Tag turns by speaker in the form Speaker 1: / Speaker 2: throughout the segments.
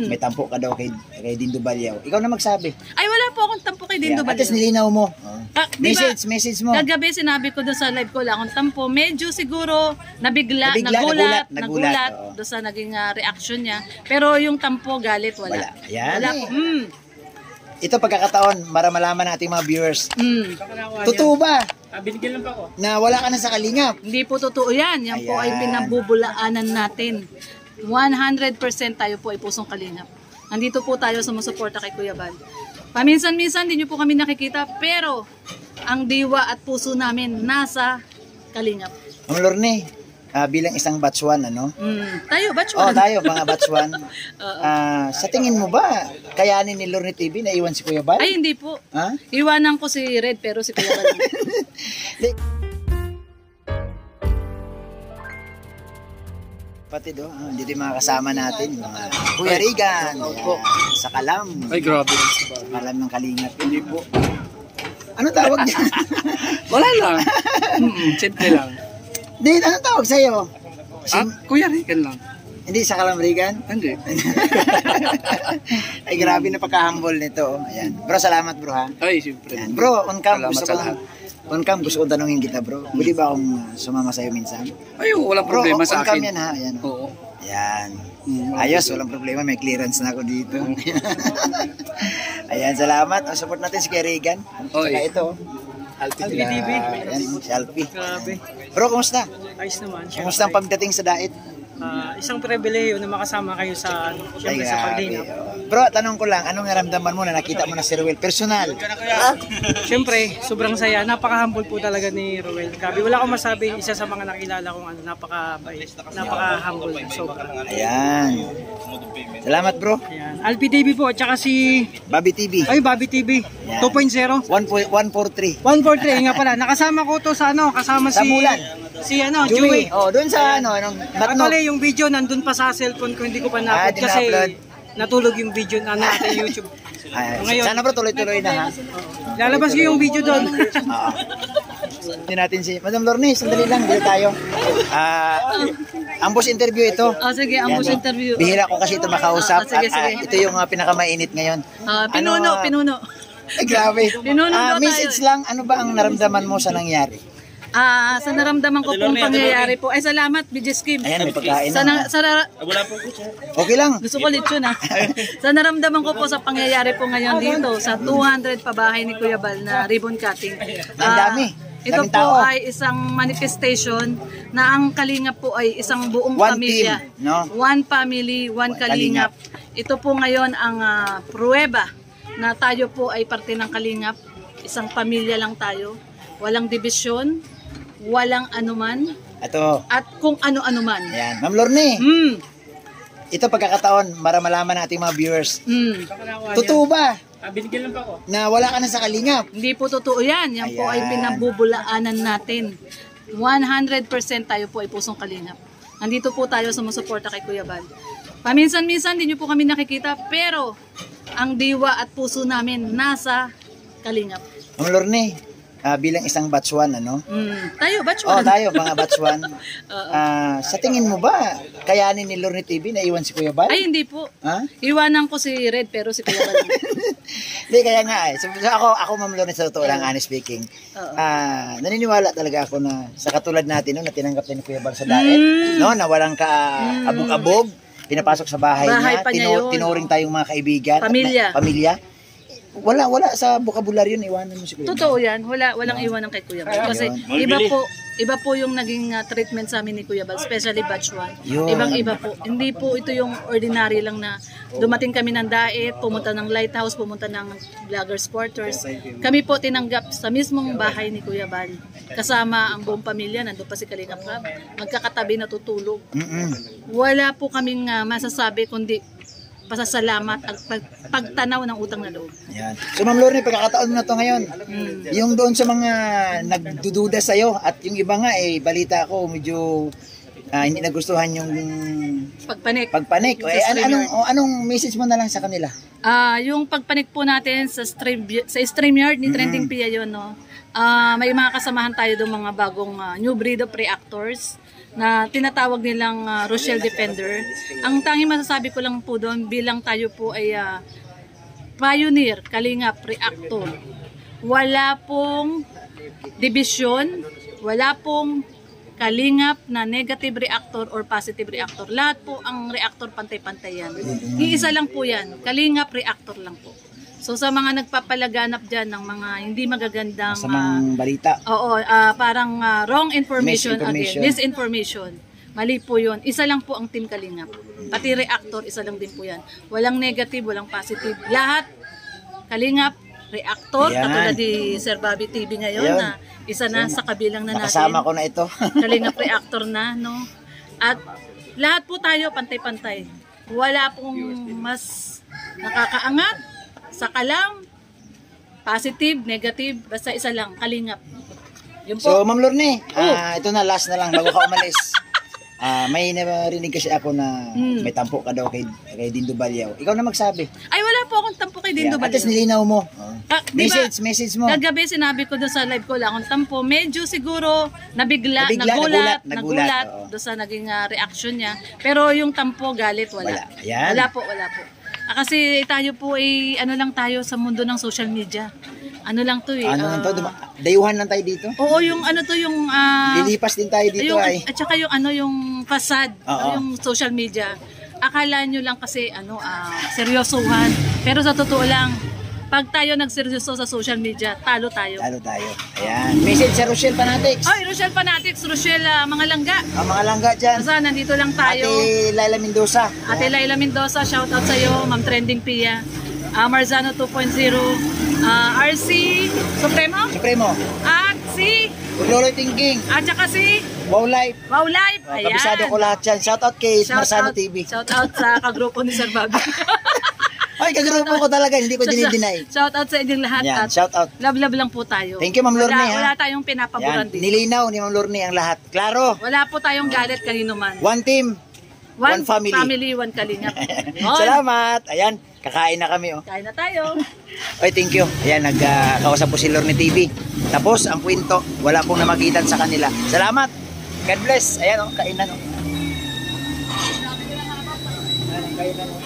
Speaker 1: may tampo ka daw kay Dindo Balyaw. Ikaw na magsabi.
Speaker 2: Ay, wala po akong tampo kay Dindo Balyaw.
Speaker 1: At least nilinaw mo. Message mo.
Speaker 2: Kagabi sinabi ko doon sa live ko lang akong tampo. Medyo siguro nagulat doon sa naging reaction niya. Pero yung tampo, galit, wala.
Speaker 1: Ayan.
Speaker 2: Wala po.
Speaker 1: Ito pagkakataon, para malaman natin mga viewers. Totoo ba?
Speaker 3: Binigyan lang pa ako.
Speaker 1: Na wala ka na sa Kalingap?
Speaker 2: Hindi po totoo yan. Yan po ay pinabubulaanan natin. 100% tayo po ay pusong Kalingap. Nandito po tayo sumusuporta kay Kuya Bal. Paminsan-minsan hindi nyo po kami nakikita, pero ang diwa at puso namin nasa Kalingap.
Speaker 1: Ma'am Lorne, bilang isang batch 1, ano?
Speaker 2: Tayo, batch 1.
Speaker 1: Tayo, mga batch 1. Sa tingin mo ba, kayanin ni Lorne TV na iwan si Kuya Bal?
Speaker 2: Ay, hindi po. Iwanan ko si Red, pero si Kuya Bal.
Speaker 1: Pati do, dito yung mga kasama natin, mga Kuya Regan, sa Kalam.
Speaker 3: Ay, grabe.
Speaker 1: Kalam ng Kalingap. Hindi po. Ano tawag niya?
Speaker 3: Wala lang. Simple lang.
Speaker 1: Hindi, anong tawag sa'yo?
Speaker 3: Kuya Regan lang.
Speaker 1: Hindi, sa Kalam Regan?
Speaker 3: Hindi.
Speaker 1: Ay, grabe na pagka-humble nito. Ayan. Bro, salamat bro ha.
Speaker 3: Ay, siyempre.
Speaker 1: Ayan. Bro, on cam, gusto kong tanungin kita bro. Pwede ba akong sumama sa'yo minsan?
Speaker 3: Ay, walang problema sa akin.
Speaker 1: On cam yan ha. Ayan.
Speaker 3: Oo.
Speaker 1: Ayan. Ayos, walang problema. May clearance na ako dito. Ayan, salamat. Support natin si Kuya Regan. Saka ito.
Speaker 3: Alpi TV.
Speaker 1: Ayan, si Alpi.
Speaker 4: Grabe.
Speaker 1: Bro, kumusta?
Speaker 4: Ayos naman.
Speaker 1: Kumusta ang pagdating sa dait?
Speaker 4: Isang pribileyo na makasama kayo sa siyempre sa paglinap.
Speaker 1: Bro, tanong ko lang, anong naramdaman mo na nakita mo na si Ruel? Personal.
Speaker 4: Siyempre, sobrang saya. Napaka-humble po talaga ni Ruel. Grabe, wala akong masabi. Isa sa mga nakilala kong napaka-bait, napaka-humble. Sobra.
Speaker 1: Ayan. Salamat bro.
Speaker 4: Ayan. Alpi TV po, at saka si
Speaker 1: Bobby TV.
Speaker 4: Ay, Bobby TV. 2.0.
Speaker 1: 143.
Speaker 4: 143 nga pala. Nakasama ko to sa kasama
Speaker 1: Sa
Speaker 4: si
Speaker 1: Mulan.
Speaker 4: Si
Speaker 1: Joey. Doon sa
Speaker 4: Actually, yung video nandun pa sa cellphone ko, hindi ko pa na-upload kasi natulog yung video na natin YouTube.
Speaker 1: Ngayon, sana bro tuloy-tuloy na ha.
Speaker 4: Lalabas ko yung video doon.
Speaker 1: Hindi natin si Madam Lorne, sandali lang, dito tayo. Ambush interview ito.
Speaker 2: Sige, ambush interview.
Speaker 1: Bihira ko kasi ito makausap.
Speaker 2: Sige.
Speaker 1: Ito yung pinakamainit ngayon.
Speaker 2: Pinuno.
Speaker 1: Ay, grabe.
Speaker 2: Pinuno
Speaker 1: message lang, ano ba ang naramdaman mo sa nangyari?
Speaker 2: Sa naramdaman ko pong pangyayari po. Ay, salamat, BJ's Kim.
Speaker 1: Ayan, may pagkain
Speaker 3: Wala po ko siya.
Speaker 1: Okay lang.
Speaker 2: Gusto ko lechon ha. Sa naramdaman ko po sa pangyayari po ngayon dito, sa 200 pabahay ni Kuya Bal na ribbon cutting.
Speaker 1: Ang dami.
Speaker 2: Ito po ay isang manifestation na ang Kalingap po ay isang buong pamilya.
Speaker 1: Team, no?
Speaker 2: One family, one Kalingap. Ito po ngayon ang pruweba na tayo po ay parte ng Kalingap. Isang pamilya lang tayo. Walang dibisyon, walang anuman, at kung ano-ano man.
Speaker 1: Ayan. Ma'am Lorne, ito pagkakataon, para malaman natin mga viewers. Totoo ba?
Speaker 3: Binigyan lang pa ako.
Speaker 1: Na wala ka na sa Kalingap?
Speaker 2: Hindi po totoo yan. Yan po ay pinabubulaanan natin. 100% tayo po ay pusong Kalingap. Nandito po tayo sumusuporta kay Kuya Bal. Paminsan-minsan hindi nyo po kami nakikita, pero ang diwa at puso namin nasa Kalingap.
Speaker 1: Ma'am Lorne, bilang isang batch 1, ano?
Speaker 2: Tayo, batch 1.
Speaker 1: Tayo, mga batch 1. Sa tingin mo ba, kayanin ni Lorne TV na iwan si Kuya Bal?
Speaker 2: Ay, hindi po. Iwanan ko si Red, pero si Kuya Bal.
Speaker 1: Hindi, kaya nga eh. So, ako Ma'am Lorne, sa totoo lang, honest speaking, naniniwala talaga ako na sa katulad natin, no, na tinanggap ni Kuya Bal sa diet, no, na walang abog-abog, pinapasok sa bahay niya, tinuring tayong mga kaibigan, pamilya. Wala sa vocabulary yun, iwanan mo si Kuya Bal.
Speaker 2: Totoo yan, walang iwanan kay Kuya Bal. Kasi iba po yung naging treatment sa amin ni Kuya Bal, especially batch 1. Ibang-iba po. Hindi po ito yung ordinary lang na dumating kami ng diet, pumunta ng lighthouse, pumunta ng vloggers quarters. Kami po tinanggap sa mismong bahay ni Kuya Bal. Kasama ang buong pamilya, nandun pa si Kalingap Rab, magkakatabi natutulog. Wala po kaming masasabi kundi pasasalamat at pagtanaw ng utang na loob.
Speaker 1: Yan. So Ma'am Lorne, pagkakataon mo na to ngayon. Yung doon sa mga nagdududa sa'yo at yung iba nga balita ko medyo hindi nagustuhan yung pagpanik. Anong message mo na lang sa kanila?
Speaker 2: Yung pagpanik po natin sa StreamYard ni Trending Pia yun, no? May mga kasamahan tayo doon, mga bagong new breed of reactors na tinatawag nilang Rochelle Defender. Ang tanging masasabi ko lang po doon bilang tayo po ay pioneer, kalingap, reactor. Wala pong division, wala pong kalingap na negative reactor or positive reactor. Lahat po ang reactor pantay-pantay yan. Iisa lang po yan, kalingap reactor lang po. So sa mga nagpapalaganap dyan ng mga hindi magagandang
Speaker 1: Masamang balita.
Speaker 2: oo, parang wrong information,
Speaker 1: Misinformation.
Speaker 2: misinformation. Mali po yun. Isa lang po ang Team Kalingap. Pati reactor, isa lang din po yan. Walang negative, walang positive. Lahat, Kalingap, reactor,
Speaker 1: Yan.
Speaker 2: katulad ni Sir Bobby TV ngayon
Speaker 1: Yan.
Speaker 2: na isa na sa kabilang na natin.
Speaker 1: Nakasama ko na ito.
Speaker 2: Kalingap reactor na, no? At lahat po tayo pantay-pantay. Wala pong mas nakakaangat, saka lang, positive, negative, basta isa lang, Kalingap. Yun po.
Speaker 1: So, Ma'am Lorne, ito na, last na lang bago ka umalis. May narinig kasi ako na may tampo ka daw kay Dindo Balyaw. Ikaw na magsabi.
Speaker 2: Ay, wala po akong tampo kay Dindo
Speaker 1: At least
Speaker 2: Balyaw.
Speaker 1: nilinaw mo.
Speaker 2: Diba,
Speaker 1: Message mo.
Speaker 2: Kagabi sinabi ko doon sa live ko lang akong tampo. Medyo siguro nagulat
Speaker 1: nagulat, oo.
Speaker 2: doon sa naging reaction niya. Pero yung tampo, galit, wala.
Speaker 1: Wala. Ayan.
Speaker 2: Wala po. Kasi tayo po ay ano lang tayo sa mundo ng social media. Ano lang to eh.
Speaker 1: Ano lang to? Dayuhan lang tayo dito.
Speaker 2: Oo, yung ano to yung
Speaker 1: Lilipas din tayo dito
Speaker 2: yung,
Speaker 1: ay.
Speaker 2: at saka yung ano yung facade,
Speaker 1: Oo.
Speaker 2: yung social media. Akala nyo lang kasi seryosohan. Pero sa totoo lang, pag tayo nagseryoso sa social media, talo tayo.
Speaker 1: Talo tayo. Ayan. Message sa Rochelle Fanatics.
Speaker 2: Ay, Rochelle Fanatics, Rochelle mga langga.
Speaker 1: Ang mga langga dyan.
Speaker 2: Basta nandito lang tayo.
Speaker 1: Ate Laila Mendoza.
Speaker 2: Ate Laila Mendoza, shout out sa iyo, Ma'am Trending Pia. Marzano 2.0, RC Supremo,
Speaker 1: Supremo.
Speaker 2: at si
Speaker 1: Lolo Tingking.
Speaker 2: at saka si
Speaker 1: Wow Life.
Speaker 2: Wow Life. Ayan.
Speaker 1: Kabisado ko lahat yan. Shout out kay
Speaker 2: Shout
Speaker 1: Marzano
Speaker 2: out-
Speaker 1: TV.
Speaker 2: Shout out sa kagrupo ni Sir Bobby.
Speaker 1: Ay, kagrupo ko talaga. Hindi ko dinideny.
Speaker 2: Shout out sa inyong lahat.
Speaker 1: Yan,
Speaker 2: At
Speaker 1: shout out.
Speaker 2: love lang po tayo.
Speaker 1: Thank you, Ma'am Lorne, ha?
Speaker 2: Wala tayong pinapaboran
Speaker 1: Yan.
Speaker 2: din.
Speaker 1: Nilinaw ni Ma'am Lorne ang lahat. Klaro.
Speaker 2: Wala po tayong galit kanino man.
Speaker 1: One team. one family.
Speaker 2: One kalingap.
Speaker 1: Salamat. Ayan. Kakain na kami. Oh.
Speaker 2: Kain na tayo.
Speaker 1: Oy, thank you. Ayan, nagkausap po si Lorne TV. Tapos, ang kwento, wala pong namagitan sa kanila. Salamat. God bless. Ayan, oh, kainan. Oh. Kainan, oh.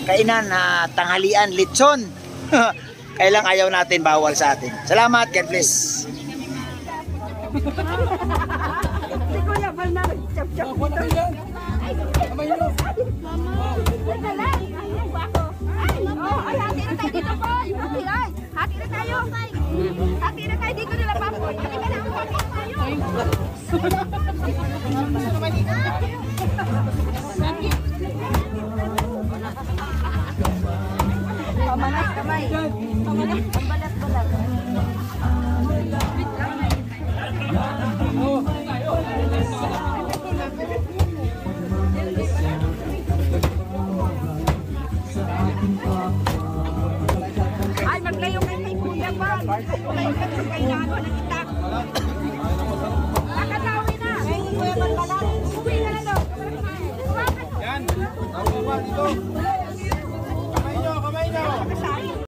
Speaker 1: Kainan na tanghalian, litson. Kailang ayaw natin, bawal sa atin. Salamat. God bless.
Speaker 5: Hati na tayo. Hati na tayo dito nila papoy. Hati na lang. Hati na tayo. Pamanas kamay. Pamanas. Pambalat balat. Ay, maglayo kayo kay Kuya Bal. Maglayo kayo kay Nano. Nakita.